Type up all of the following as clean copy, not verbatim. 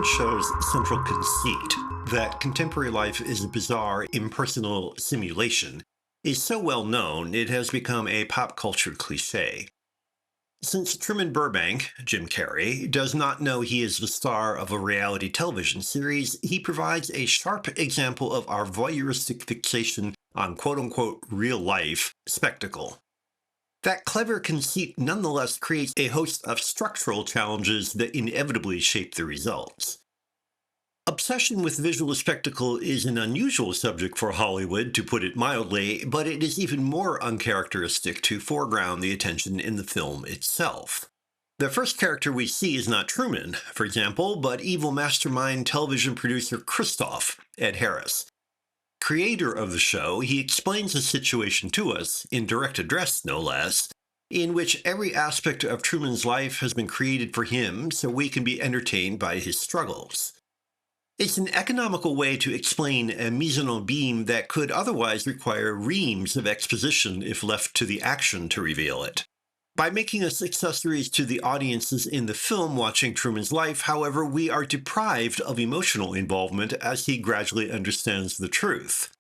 Show's central conceit, that contemporary life is a bizarre, impersonal simulation, is so well known it has become a pop culture cliche. Since Truman Burbank, Jim Carrey, does not know he is the star of a reality television series, he provides a sharp example of our voyeuristic fixation on quote-unquote real-life spectacle. That clever conceit nonetheless creates a host of structural challenges that inevitably shape the results. Obsession with visual spectacle is an unusual subject for Hollywood, to put it mildly, but it is even more uncharacteristic to foreground the attention in the film itself. The first character we see is not Truman, for example, but evil mastermind television producer Christoph, Ed Harris. Creator of the show, he explains the situation to us, in direct address no less, in which every aspect of Truman's life has been created for him so we can be entertained by his struggles. It's an economical way to explain a mise en abîme that could otherwise require reams of exposition if left to the action to reveal it. By making us accessories to the audiences in the film watching Truman's life, however, we are deprived of emotional involvement as he gradually understands the truth.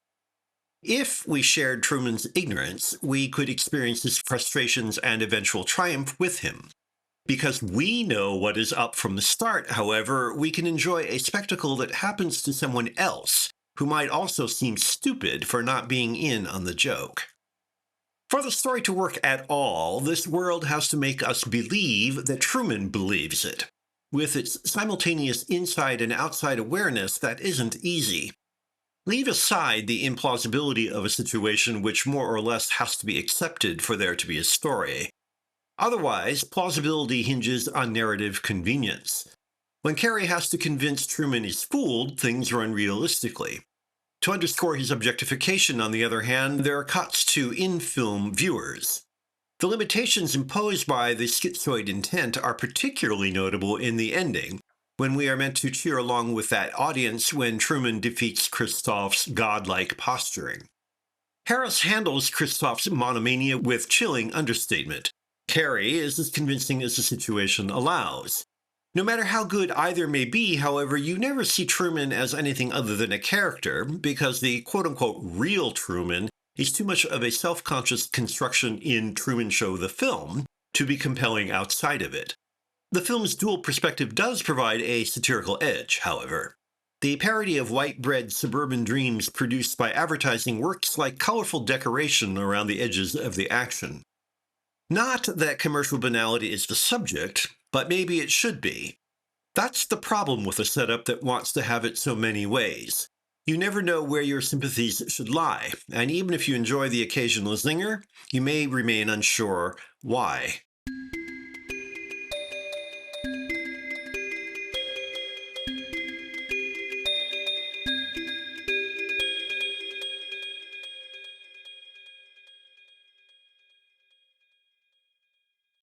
If we shared Truman's ignorance, we could experience his frustrations and eventual triumph with him. Because we know what is up from the start, however, we can enjoy a spectacle that happens to someone else, who might also seem stupid for not being in on the joke. For the story to work at all, this world has to make us believe that Truman believes it. With its simultaneous inside and outside awareness, that isn't easy. Leave aside the implausibility of a situation which more or less has to be accepted for there to be a story. Otherwise, plausibility hinges on narrative convenience. When Carrey has to convince Truman is fooled, things run realistically. To underscore his objectification, on the other hand, there are cuts to in-film viewers. The limitations imposed by the schizoid intent are particularly notable in the ending, when we are meant to cheer along with that audience when Truman defeats Christoph's godlike posturing. Harris handles Christoph's monomania with chilling understatement. Carrey is as convincing as the situation allows. No matter how good either may be, however, you never see Truman as anything other than a character, because the quote-unquote real Truman is too much of a self-conscious construction in Truman Show the film to be compelling outside of it. The film's dual perspective does provide a satirical edge, however. The parody of white-bread suburban dreams produced by advertising works like colorful decoration around the edges of the action. Not that commercial banality is the subject, but maybe it should be. That's the problem with a setup that wants to have it so many ways. You never know where your sympathies should lie, and even if you enjoy the occasional zinger, you may remain unsure why.